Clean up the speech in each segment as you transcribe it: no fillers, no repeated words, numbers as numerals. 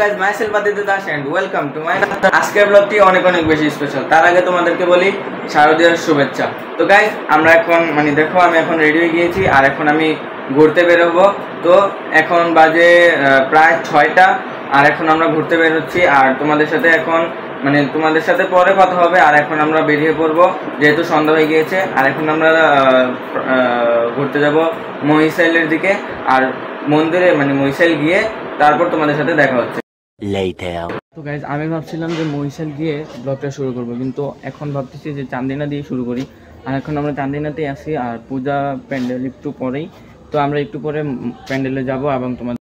guys, myself Aditya Das and welcome to my আজকের ব্লগটি অনেক বেশি স্পেশাল। তার আগে তোমাদেরকে বলি শারদীয়ার শুভেচ্ছা। তো গাইস, আমরা এখন দেখো আমি এখন রেডি হয়ে গিয়েছি আর এখন আমি ঘুরতে বের হবো। তো এখন বাজে প্রায় 6টা আর এখন আমরা ঘুরতে বের হচ্ছি আর তোমাদের সাথে এখন তোমাদের সাথে পরে কথা হবে। আর এখন আমরা বেরিয়ে পড়বো যেহেতু সন্ধ্যা হয়ে গিয়েছে। আর এখন আমরা ঘুরতে যাব মহিশাইলের দিকে আর মন্দিরে মহিশাইল গিয়ে তারপর তোমাদের সাথে দেখা হচ্ছে। তো গাইজ, আমি ভাবছিলাম যে মহিশাইল গিয়ে ব্লগটা শুরু করব, কিন্তু এখন ভাবতেছি যে চান্দিনা দিয়ে শুরু করি। আর এখন আমরা চান্দিনাতেই আসি আর পূজা প্যান্ডেল একটু পরেই। তো আমরা একটু পরে প্যান্ডেলে যাব এবং তোমাদের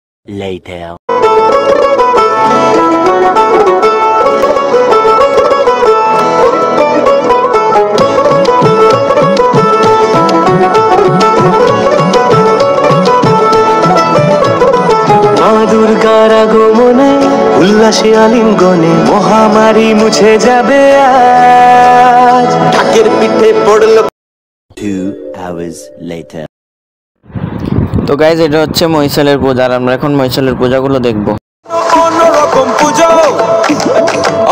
দুর্গার আগমনে উল্লাসে আলিঙ্গনে মহামারী মুছে যাবে আজ। ঢাকের পিঠে পড়ল 2 hours later। তো গাইজ, এটা হচ্ছে মহিশাইলের পূজা আর আমরা এখন মহিশাইলের পূজাগুলো দেখব। অন্যরকম পুজো,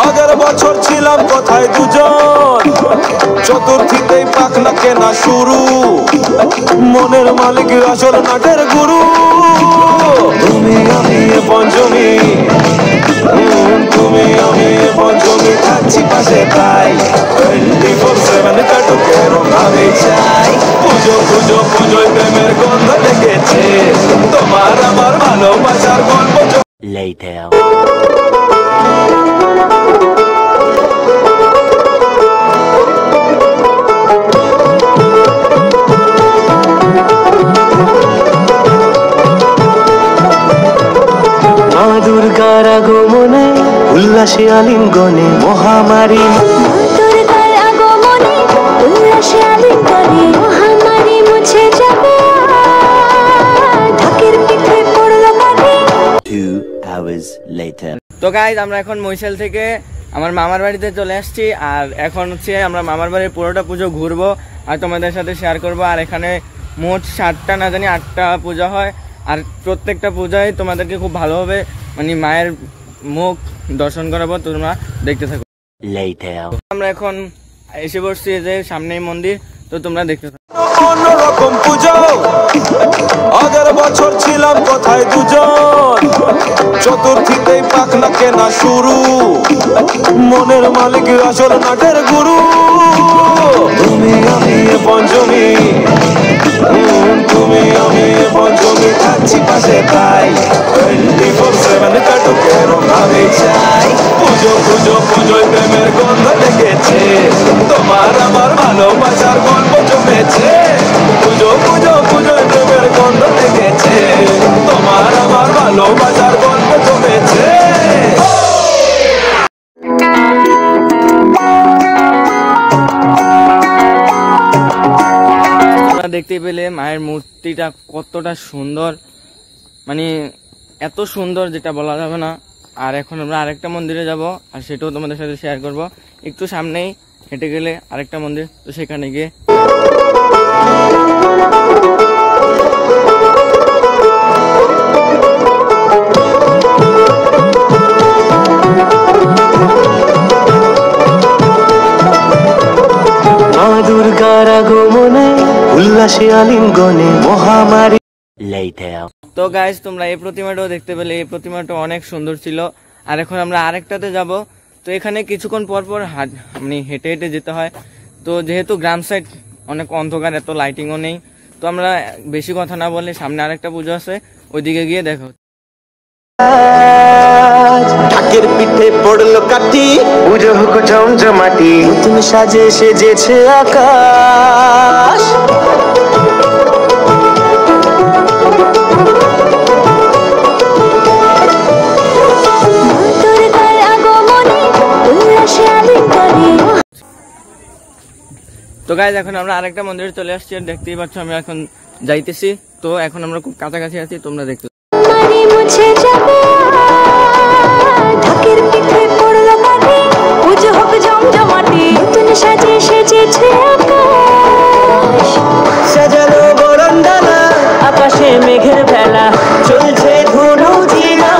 আগের বছর ছিলাম কোথায় দুজন, চতুর্থীতেই পাখনা কেনা শুরু, মনের মালিক আসল নাটের গুরু। তুমি আমি পঞ্চমী, তুমি আমি পঞ্চমী, থাকছি পাশে তাই 24/7 কাটুকের আমি চাই। পুজো পুজো পুজোয় প্রেমের গন্ধ লেগেছে, তোমার আমার ভালোবাসার গল্প later। মা দুর্গার আগমনে উল্লাসে আলিঙ্গনে মহামারী, দুর্গার আগমনে উল্লাসে আলিঙ্গনে মহামারী মুছে যাবে, ঢাকের পিঠে পড়ল কাঁধে 2 hours later। তো গাইজ, আমরা এখন মহিশাইল থেকে আমার মামার বাড়িতে চলে আসছি আর এখন হচ্ছে আমরা মামার বাড়ির পুরোটা পুজো ঘুরবো আর তোমাদের সাথে শেয়ার করব। আর এখানে মোট 7টা না জানি 8টা পূজা হয় আর প্রত্যেকটা পূজায় তোমাদেরকে খুব ভালোভাবে মায়ের মুখ দর্শন করাবো, তোমরা দেখতে থাকো। আমরা এখন এসে বসছি যে সামনেই মন্দির, তো তোমরা দেখতে থাকো। অন্যরকম পুজো, আগের বছর ছিলাম কোথায় দুজন, চতুর্থীতেই পাখনা কেনা শুরু, মনের মালিক আসল নাটের গুরু। তুমি আমি পঞ্চমী, তুমি আমি পঞ্চমী, থাকছি পাশে তাই 24/7 কাটুকের আমি চাই। পুজো পুজো পুজোয় প্রেমের গন্ধ লেগেছে, তোমার আমার ভালোবাসার গল্প জমেছে। পুজো পুজো পুজোয় প্রেমের গন্ধ লেগেছে, তোমার আমার ভালোবাসার গল্প জমেছে। দেখতে পেলে মায়ের মূর্তিটা কতটা সুন্দর, এত সুন্দর যেটা বলা যাবে না। আর এখন আমরা আরেকটা মন্দিরে যাব আর সেটাও তোমাদের সাথে শেয়ার করব। একটু সামনেই হেঁটে গেলে আরেকটা মন্দির, তো সেখানে গিয়ে মা দুর্গার আগমনে উল্লাসে আলিঙ্গনে মহামারী later। তো গাইজ, তোমরা এই প্রতিমাটাও দেখতে পেলে, এই প্রতিমাটা অনেক সুন্দর ছিল। আর এখন আমরা আরেকটাতে যাব। তো এখানে কিছুক্ষণ পর পর হেঁটে হেঁটে যেতে হয়। তো যেহেতু গ্রাম সাইড অনেক অন্ধকার, এত লাইটিংও নেই, তো আমরা বেশি কথা না বলে সামনে আরেকটা পুজো আছে, ওইদিকে গিয়ে দেখা হচ্ছে। ঢাকের পিঠে পড়ল কাঠি, পুজো হোক জমজমাটি, তুমি সাজে সেজেছে আকাশ। তো গাইজ, এখন আমরা আরেকটা মন্দিরে চলে আসছি আর দেখতেই পাচ্ছ আমি এখন যাইতেছি। তো এখন আমরা খুব কাছাকাছি আছি, তোমরা দেখতে সাজানো বরণডালা, আকাশে মেঘের ভেলা, চলছে ধুনু ঝিরা।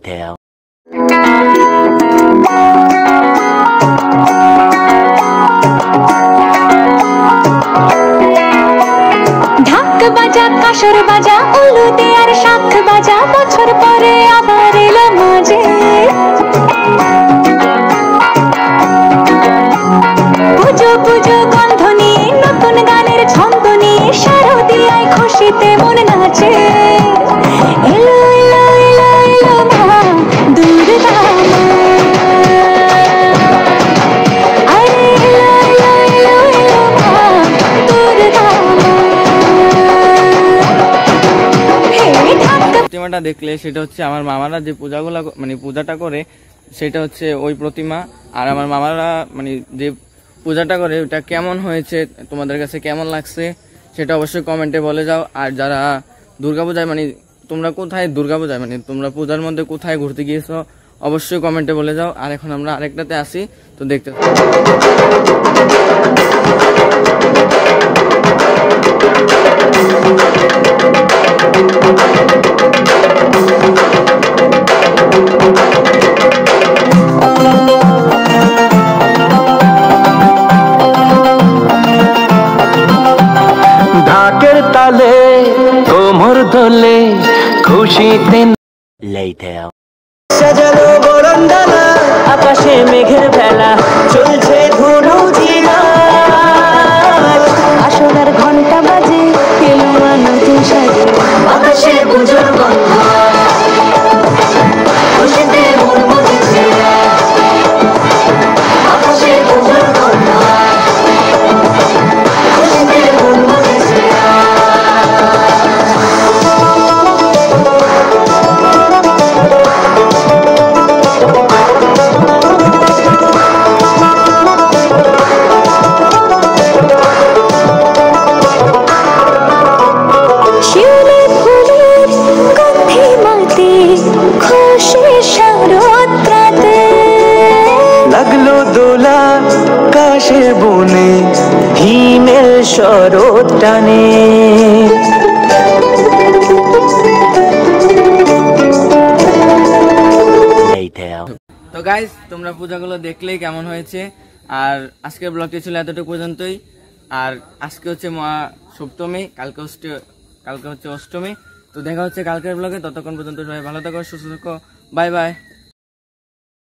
Later. ঢাক বাজা কাসর বাজা উলুতে আর শাখ বাজা বছর পরে আবার এলো মাঝে পুজো পুজো গন্ধ নিয়ে নতুন গানের ছন্দ নিয়ে শারদিয়ায় খুশিতে মন নাচে এলো এলো এলো এলো মা দুর্গা মা আরে এলো এলো এলো এলো মা দুর্গা মা হে ঢাক প্রতিমাটা দেখলে সেটা হচ্ছে আমার মামারা যে পূজাগুলা মানে পূজাটা করে সেটা হচ্ছে ওই প্রতিমা। আর আমার মামারা মানে যে পূজাটা করে ওটা কেমন হয়েছে, তোমাদের কাছে কেমন লাগছে সেটা অবশ্যই কমেন্টে বলে যাও। আর যারা দুর্গাপূজায় মানে তোমরা কোথায় দুর্গাপূজায় মানে তোমরা পূজার মধ্যে কোথায় ঘুরতে গিয়েছো অবশ্যই কমেন্টে বলে যাও। আর এখন আমরা আরেকটাতে আসি, তো দেখতে ঢাকের তালে কোমর দোলে খুশিতে Later. সাজানো বরণডালা আকাশে মেঘের ভেলা চলছে ধুনু ঝিনা আসলার ঘন্টা বাজে এলো নতুন সাজে আকাশে পুজোর গন্ধ খুশিতে মন মজেছে আকাশে পুজোর গন্ধ খুশিতে মন মজেছে শিউলি ফুলের গন্ধে মাতে খুশি শরৎ রাতে লাগলো দোলা কাশে বনে হিমেল শরৎ টানে Later. তো গাইস তোমরা পূজাগুলো দেখলেই কেমন হয়েছে। আর আজকের ব্লগটি ছিল এতটুকু পর্যন্তই। আর আজকে হচ্ছে মহা সপ্তমী, কালকে হচ্ছে অষ্টমী। তো দেখা হচ্ছে কালকের ব্লগে, ততক্ষণ পর্যন্ত সবাই ভালো থাকো, সুস্থ থাকো, বাই বাই।